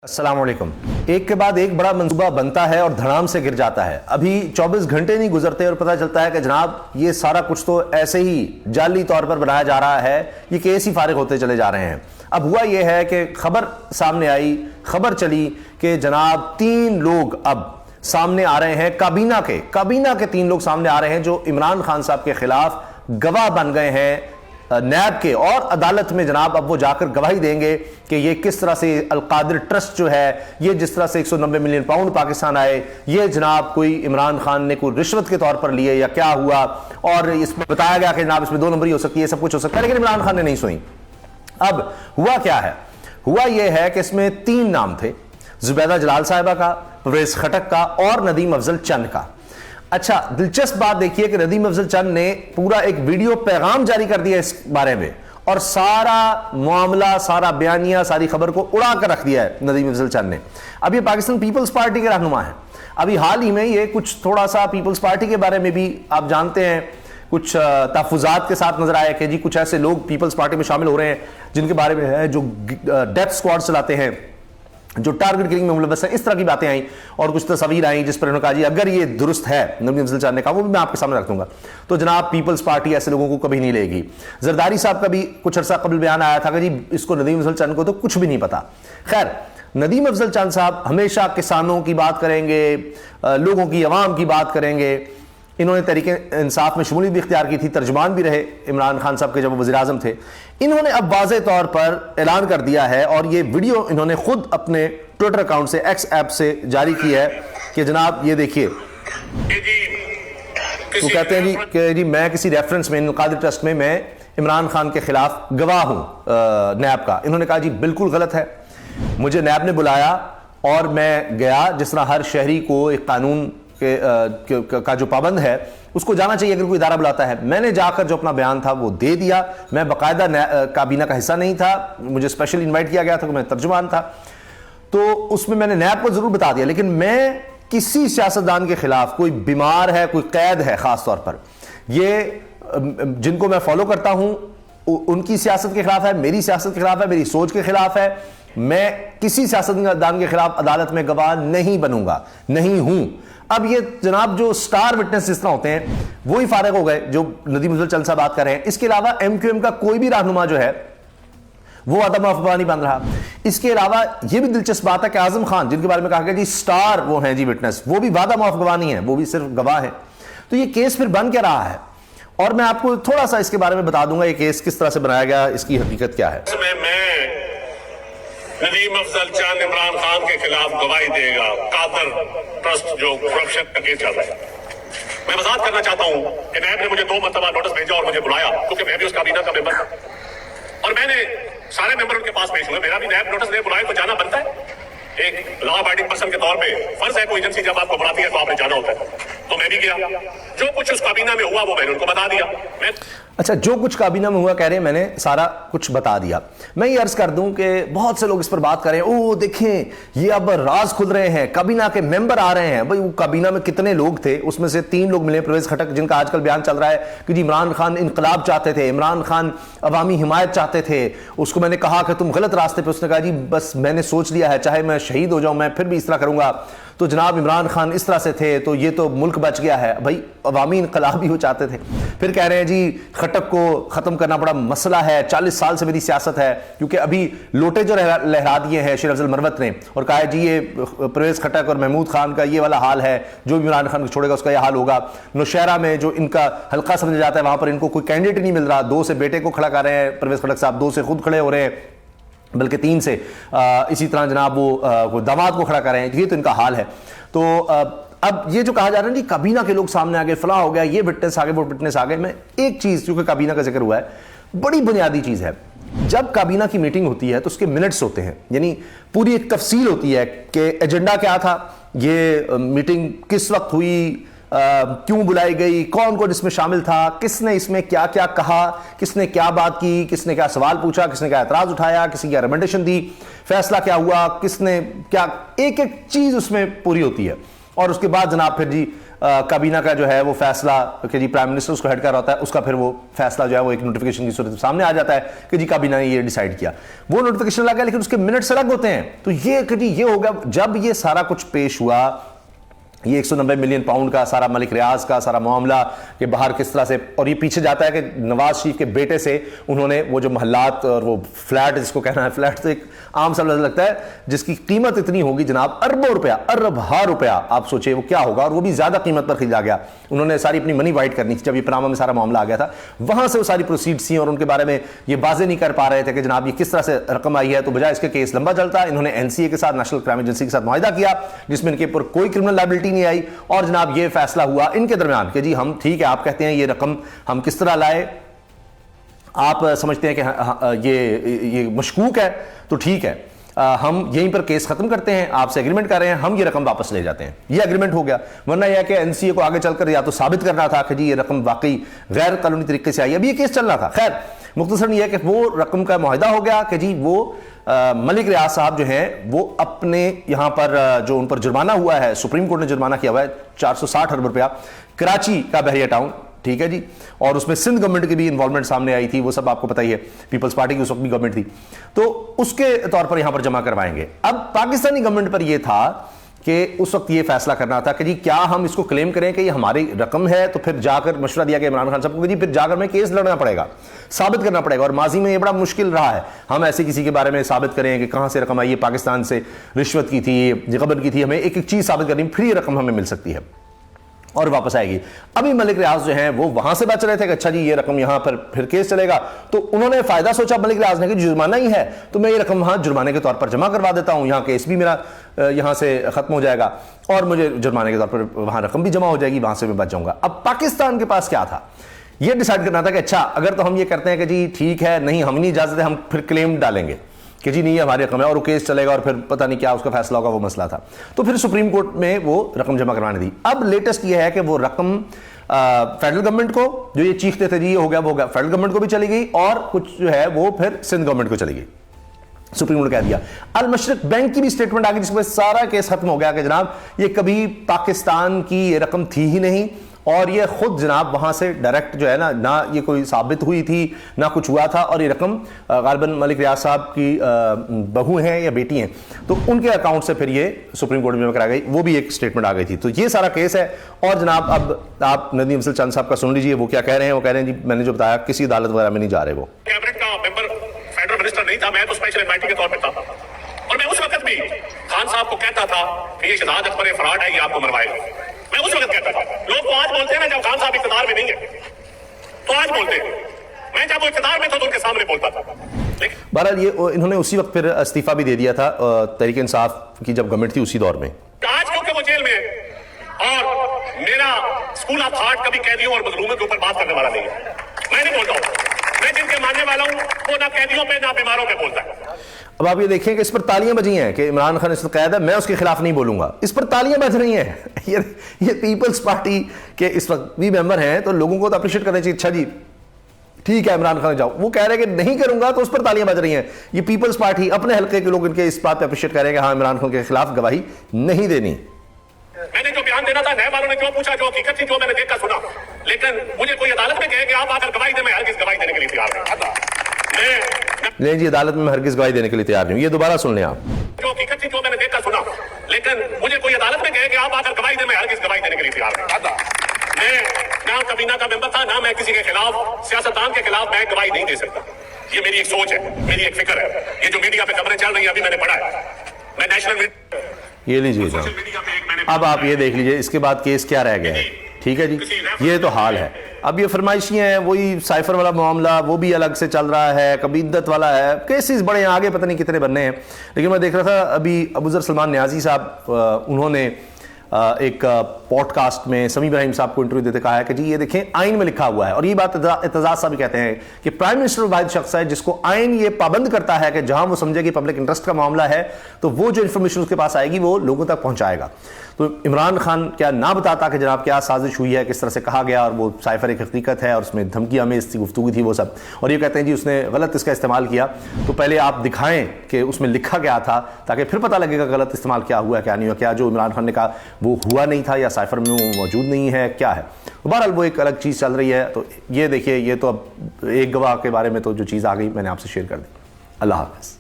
अस्सलामुअलैकुम। एक के बाद एक बड़ा मंसूबा बनता है और धड़ाम से गिर जाता है। अभी 24 घंटे नहीं गुजरते और पता चलता है कि जनाब ये सारा कुछ तो ऐसे ही जाली तौर पर बनाया जा रहा है, ये केस ही फारिग होते चले जा रहे हैं। अब हुआ ये है कि खबर सामने आई, खबर चली कि जनाब 3 लोग अब सामने आ रहे हैं, काबीना के 3 लोग सामने आ रहे हैं जो इमरान खान साहब के खिलाफ गवाह बन गए हैं नैब के, और अदालत में जनाब अब वो जाकर गवाही देंगे कि ये किस तरह से अल-कादिर ट्रस्ट जो है, ये जिस तरह से 190 मिलियन पाउंड पाकिस्तान आए, ये जनाब कोई इमरान खान ने कोई रिश्वत के तौर पर लिए या क्या हुआ। और इसमें बताया गया कि जनाब इसमें 2 नंबरी हो सकती है, सब कुछ हो सकता है, लेकिन इमरान खान ने नहीं सुनी। अब हुआ क्या है, हुआ यह है कि इसमें 3 नाम थे, जुबैदा जलाल साहिबा का, परवेज खटक का और नदीम अफजल चंद का। अच्छा, दिलचस्प बात देखिए कि नदीम अफजल चंद ने पूरा एक वीडियो पैगाम जारी कर दिया इस बारे में, और सारा मामला, सारा बयानिया, सारी खबर को उड़ा कर रख दिया है नदीम अफजल चंद ने। अब ये पाकिस्तान पीपल्स पार्टी के रहनुमा है। अभी हाल ही में ये कुछ थोड़ा सा पीपल्स पार्टी के बारे में भी आप जानते हैं, कुछ तहफुजात के साथ नजर आया कि जी कुछ ऐसे लोग पीपल्स पार्टी में शामिल हो रहे हैं जिनके बारे में है जो डेथ स्क्वाड चलाते हैं, जो टारगेट किलिंग में मुलव्वस है। इस तरह की बातें आई और कुछ तस्वीर आई जिस पर उन्होंने कहा जी अगर ये दुरुस्त है, नदीम अफजल चंद ने कहा, वो भी मैं आपके सामने रख दूंगा, तो जनाब पीपल्स पार्टी ऐसे लोगों को कभी नहीं लेगी। जरदारी साहब का भी कुछ अर्सा कबल बयान आया था कि जी इसको नदीम अफजल चंद को तो कुछ भी नहीं पता। खैर, नदीम अफजल चंद साहब हमेशा किसानों की बात करेंगे, लोगों की, अवाम की बात करेंगे। इन्होंने तहरीके इंसाफ में शमूलियत भी इख्तियार की थी, तर्जुमान भी रहे इमरान खान साहब के जब वो वज़ीर आज़म थे। इन्होंने अब वाज़े तौर पर ऐलान कर दिया है, और ये वीडियो इन्होंने खुद अपने ट्विटर अकाउंट से, एक्स ऐप से जारी की है कि जनाब ये देखिए, तो कहते हैं जी कि जी मैं किसी रेफरेंस में अल-कादिर ट्रस्ट में मैं इमरान खान के खिलाफ गवाह हूं नैब का। इन्होंने कहा जी बिल्कुल गलत है, मुझे नैब ने बुलाया और मैं गया, जिस तरह हर शहरी को एक कानून का जो पाबंद है उसको जाना चाहिए अगर कोई इदारा बुलाता है। मैंने जाकर जो अपना बयान था वो दे दिया। मैं बाकायदा काबीना का हिस्सा नहीं था, मुझे स्पेशल इनवाइट किया गया था, मैं तर्जुमान था, तो उसमें मैंने नैब को जरूर बता दिया। लेकिन मैं किसी सियासतदान के खिलाफ, कोई बीमार है, कोई कैद है खास तौर पर, ये जिनको मैं फॉलो करता हूं उनकी सियासत के खिलाफ है, मेरी सियासत के खिलाफ है, मेरी सोच के खिलाफ है, मैं किसी सियासतदान के खिलाफ अदालत में गवाह नहीं बनूंगा, नहीं हूं। अब ये जनाब जो स्टार विटनेस जिस तरह होते हैं वो ही फारिग हो गए जो नदीम अफजल चंद साहब बात कर रहे हैं। इसके अलावा एमक्यूएम का कोई भी रहनुमा जो है वो आदम अफवाह नहीं बन रहा। इसके अलावा ये भी दिलचस्प बात है कि आजम खान, जिनके बारे में कहा गया जी स्टार वो हैं जी विटनेस, वो भी वादा माफ गवाह नहीं है, वो भी सिर्फ गवाह है। तो ये केस फिर बन क्या रहा है, और मैं आपको थोड़ा सा इसके बारे में बता दूंगा ये केस किस तरह से बनाया गया, इसकी हकीकत क्या है। नदीम अफजल चंद इमरान खान के खिलाफ गवाही देगा, कादिर ट्रस्ट जो करप्शन का केस चल रहा है। मैं वजाहत करना चाहता हूं कि नैब ने मुझे 2 मरतबा नोटिस भेजा और मुझे बुलाया, क्योंकि मैं भी उस काबीना का मेंबर था और मैंने सारे मेंबर उनके पास पेश हुए। मेरा भी नैब नोटिस दे बुलाए तो जाना बनता है। एक लॉ अबाइडिंग पर्सन के तौर पे फर्ज है, कोई एजेंसी जब आपको बुलाती है तो आपने जाना होता है, तो मैं भी गया। जो कुछ उस काबीना में हुआ वो मैंने उनको बता दिया। अच्छा, जो कुछ काबीना में हुआ कह रहे हैं मैंने सारा कुछ बता दिया। मैं ये अर्ज कर दूं कि बहुत से लोग इस पर बात करें, ओ देखें ये अब राज खुल रहे हैं, काबीना के मेंबर आ रहे हैं। भाई वो काबीना में कितने लोग थे, उसमें से 3 लोग मिले, परवेज खटक जिनका आजकल बयान चल रहा है कि जी इमरान खान इनकलाब चाहते थे, इमरान खान अवामी हिमायत चाहते थे। उसको मैंने कहा कि तुम गलत रास्ते पर, उसने कहा जी बस मैंने सोच लिया है, चाहे मैं शहीद हो जाऊं मैं फिर भी इस तरह करूंगा। तो जनाब इमरान खान इस तरह से थे तो ये तो मुल्क बच गया है। भाई अवामी इनकलाब ही वो चाहते थे। फिर कह रहे हैं जी खटक को खत्म करना बड़ा मसला है, 40 साल से मेरी सियासत है, क्योंकि अभी लोटे जो लहरा दिए हैं शेर अफजल मरवत ने, और कहा है जी ये परवेज खटक और महमूद खान का ये वाला हाल है, जो भी इमरान खान को छोड़ेगा उसका यह हाल होगा। नौशहरा में जो इनका हल्का समझा जाता है वहां पर इनको कोई कैंडिडेट नहीं मिल रहा, 2 से बेटे को खड़ा कर रहे हैं परवेज खटक साहब, 2 से खुद खड़े हो रहे हैं, बल्कि 3 से इसी तरह जनाब वो दामाद को खड़ा कर रहे हैं। ये तो इनका हाल है। तो अब ये जो कहा जा रहा है जी काबीना के लोग सामने आ गए, फलां हो गया, ये विटनेस आ गए, वो विटनेस आ गए। मैं एक चीज, क्योंकि काबीना का जिक्र हुआ है, बड़ी बुनियादी चीज है, जब काबीना की मीटिंग होती है तो उसके मिनट्स होते हैं, यानी पूरी एक तफसील होती है कि एजेंडा क्या था, ये मीटिंग किस वक्त हुई, क्यों बुलाई गई, कौन कौन इसमें शामिल था, किसने इसमें क्या क्या कहा, किसने क्या बात की, किसने क्या सवाल पूछा, किसने क्या एतराज उठाया, किसी क्या रिकमेंडेशन दी, फैसला क्या हुआ, किसने क्या, एक एक चीज उसमें पूरी होती है। और उसके बाद जनाब फिर जी काबीना का जो है वो फैसला कि जी प्राइम मिनिस्टर उसको हेड कर रहा होता है, उसका फिर वो फैसला जो है वो एक नोटिफिकेशन की सूरत में सामने आ जाता है कि जी काबीना ने ये डिसाइड किया, वो नोटिफिकेशन लगा, लेकिन उसके मिनट्स अलग होते हैं। तो ये कि जी ये होगा जब ये सारा कुछ पेश हुआ, ये 190 मिलियन पाउंड का सारा मलिक रियाज का सारा मामला के बाहर किस तरह से, और ये पीछे जाता है कि नवाज शरीफ के बेटे से उन्होंने वो जो महल्लात और वो फ्लैट, जिसको कहना है फ्लैट, तो एक आम सा लगता है जिसकी कीमत इतनी होगी जनाब अरबों रुपया, अरबहा रुपया, आप सोचिए वो क्या होगा, और वो भी ज्यादा कीमत पर खरीदा गया। उन्होंने सारी अपनी मनी वाइट करनी थी जब ये पनामा में सारा मामला आ गया था, वहां से वो सारी प्रोसीड्स थी और उनके बारे में ये वाजे नहीं कर पा रहे थे कि जनाब ये किस तरह से रकम आई है। तो बजाय इसके केस लंबा चलता, इन्होंने एनसीए के साथ, नेशनल क्राइम एजेंसी के साथ मुआहिदा किया जिसमें इनके ऊपर कोई क्रिमिनल लायबिलिटी नहीं आई, और जनाब ये फैसला हुआ इनके दरमियान कि जी हम ठीक है, आप कहते हैं ये रकम हम किस तरह लाए, आप समझते हैं कि ये मशकूक है, तो ठीक है हम यहीं पर केस खत्म करते हैं, आपसे एग्रीमेंट कर रहे हैं, हम ये रकम वापस ले जाते हैं। ये एग्रीमेंट हो गया। वरना यह कि एनसीए को आगे चलकर या तो साबित करना था कि जी ये रकम वाकई गैर कानूनी तरीके से आई, अब ये केस चल रहा था। खैर मुख्तसरन यह कि वो रकम का मुआहिदा हो गया कि जी वो मलिक रियाज साहब जो हैं वो अपने यहां पर जो उन पर जुर्माना हुआ है, सुप्रीम कोर्ट ने जुर्माना किया हुआ है 460 अरब रुपया, कराची का बहरिया टाउन, ठीक है जी, और उसमें सिंध गवर्नमेंट की भी इन्वॉल्वमेंट सामने आई थी, वो सब आपको पता ही है, पीपल्स पार्टी की उस वक्त भी गवर्नमेंट थी, तो उसके तौर पर यहां पर जमा करवाएंगे। अब पाकिस्तानी गवर्नमेंट पर यह था कि उस वक्त ये फैसला करना था कि जी क्या हम इसको क्लेम करें कि ये हमारी रकम है, तो फिर जाकर मशवरा दिया गया इमरान खान साहब को कि जी फिर जाकर हमें केस लड़ना पड़ेगा, साबित करना पड़ेगा, और माजी में ये बड़ा मुश्किल रहा है हम ऐसे किसी के बारे में साबित करें कि कहां से रकम आई है, पाकिस्तान से रिश्वत की थी, गबन की थी, हमें एक एक चीज साबित करनी, फिर ये रकम हमें मिल सकती है और वापस आएगी। अभी मलिक रियाज जो हैं वो वहां से बच रहे थे कि अच्छा जी ये रकम यहां पर फिर केस चलेगा, तो उन्होंने फायदा सोचा मलिक रियाज ने कि जुर्माना ही है तो मैं ये रकम वहां जुर्माने के तौर पर जमा करवा देता हूं, यहां केस भी मेरा यहां से खत्म हो जाएगा और मुझे जुर्माने के तौर पर वहां रकम भी जमा हो जाएगी, वहां से मैं बच जाऊंगा। अब पाकिस्तान के पास क्या था, यह डिसाइड करना था कि अच्छा अगर तो हम ये करते हैं कि जी ठीक है, नहीं हम नहीं इजाजत है, हम फिर क्लेम डालेंगे कि जी नहीं हमारी रकम है, और वो केस चलेगा और फिर पता नहीं क्या उसका फैसला होगा, वो मसला था। तो फिर सुप्रीम कोर्ट में वो रकम जमा करवाने दी। अब लेटेस्ट ये है कि वो रकम फेडरल गवर्नमेंट को, जो ये चीखते थे जी ये हो गया वो हो गया, फेडरल गवर्नमेंट को भी चली गई, और कुछ जो है वो फिर सिंध गवर्नमेंट को चली गई। सुप्रीम कोर्ट ने कह दिया। अल मशरक बैंक की भी स्टेटमेंट आ गई जिसमें सारा केस खत्म हो गया कि जनाब ये कभी पाकिस्तान की ये रकम थी ही नहीं, और ये खुद जनाब वहां से डायरेक्ट जो है ना ये कोई साबित हुई थी ना कुछ हुआ था, और ये रकम गालिबन मलिक रियाज साहब की बहू हैं या बेटी हैं, तो उनके अकाउंट से फिर ये सुप्रीम कोर्ट में जमा कराई गई, वो भी एक स्टेटमेंट आ गई थी। तो ये सारा केस है। और जनाब अब आप नदीम अफजल चंद साहब का सुन लीजिए, वो क्या कह रहे हैं। वो कह रहे हैं जी मैंने जो बताया किसी अदालत वगैरह में नहीं जा रहे, वो कैबिनेट का मेंबर फेडरल मिनिस्टर नहीं था, मैं तो स्पेशल इन्वाइटी के तौर पर था, और मैं उस वक्त भी खान साहब को कहता था कि ये शहजाद अकबर फ्रॉड है, ये आपको मरवाएगा। मैं उस वक्त कहता था। लोग तो आज बोलते हैं ना जब खान साहब इख्तियार में नहीं है तो आज बोलते हैं, मैं जब वो इख्तियार में था तो उनके सामने बोलता था। बहरहाल ये इन्होंने उसी वक्त फिर इस्तीफा भी दे दिया था तहरीक इंसाफ की जब गवर्नमेंट थी उसी दौर में। आज क्योंकि वो जेल में है और मेरा स्कूल ऑफ थॉट कभी कैदियों और मजलूमों के ऊपर बात करने वाला नहीं है, मैं नहीं बोलता हूँ। मैं जिनके मानने वाला हूँ वो ना कैदियों पे ना बीमारों पे बोलता है। अब आप ये देखें कि इस पर तालियां बजी हैं कि इमरान खान इस कैद है, मैं उसके खिलाफ नहीं बोलूंगा, इस पर तालियां बज रही हैं। ये पीपल्स पार्टी के इस वक्त भी मेंबर हैं, तो लोगों को तो अप्रिशिएट करना चाहिए, अच्छा जी ठीक है इमरान खान जाओ, वो कह रहे हैं कि नहीं करूंगा तो उस पर तालियां बज रही हैं। ये पीपल्स पार्टी अपने हल्के के लोग इनके इस बात पर अप्रिशिएट कर रहे हैं कि हाँ इमरान खान के खिलाफ गवाही नहीं देनी। मैंने जो बयान देना था नए वालों ने क्यों पूछा, जो हकीकत थी जो मैंने देखा सुना, लेकिन मुझे कोई अदालत में कहे कि आप आकर गवाही दे, मैं हरगिज़ गवाही देने के लिए तैयार नहीं। नहीं जी अदालत में हरगिज़ गवाही देने के लिए तैयार नहीं। ये दोबारा सुन लें आप। जो हकीकत थी जो मैंने देखा सुना, लेकिन मुझे कोई अदालत में कहे कि आप आकर गवाही दे, मैं हरगिज़ गवाही देने के लिए तैयार नहीं। मैं ना काबीना का मेंबर था, ना मैं किसी के खिलाफ सियासतदान के खिलाफ मैं गवाही नहीं दे सकता। ये मेरी एक सोच है, मेरी एक फिक्र है। ये जो मीडिया पे खबरें चल रही है अभी मैंने पढ़ा है, मैं नेशनल ये लीजिए अब आप ये देख लीजिए इसके बाद केस क्या रह गया है। ठीक है जी, ये तो हाल है। अब ये फरमाइशियाँ हैं, वही साइफर वाला मामला वो भी अलग से चल रहा है, कभी इद्दत वाला है, केसेस बड़े आगे पता नहीं कितने बनने हैं। लेकिन मैं देख रहा था अभी अबूजर सलमान न्याजी साहब उन्होंने एक पॉडकास्ट में समी इब्राहिम साहब को इंटरव्यू देते कहा है कि जी ये देखें आइन में लिखा हुआ है, और ये बात एतजाज साहब कहते हैं कि प्राइम मिनिस्टर वाहिद शख्स है जिसको आइन ये पाबंद करता है कि जहां वो समझे कि पब्लिक इंटरेस्ट का मामला है तो वो जो इंफॉर्मेशन उसके पास आएगी वो लोगों तक पहुंचाएगा। तो इमरान खान क्या ना बताता कि जनाब क्या साजिश हुई है, किस तरह से कहा गया, और वो साइफर एक हकीकत है और उसमें धमकियां में इसकी गुफ्तगू थी वो सब, और ये कहते हैं जी उसने गलत इसका इस्तेमाल किया, तो पहले आप दिखाएं कि उसमें लिखा गया था ताकि फिर पता लगेगा गलत इस्तेमाल क्या हुआ क्या नहीं हुआ, क्या जो इमरान खान ने कहा वो हुआ नहीं था या साइफर में वो मौजूद नहीं है, क्या है। बहरहाल वो एक अलग चीज़ चल रही है। तो ये देखिए, ये तो अब एक गवाह के बारे में तो जो चीज़ आ गई मैंने आपसे शेयर कर दी। अल्लाह हाफ़िज़।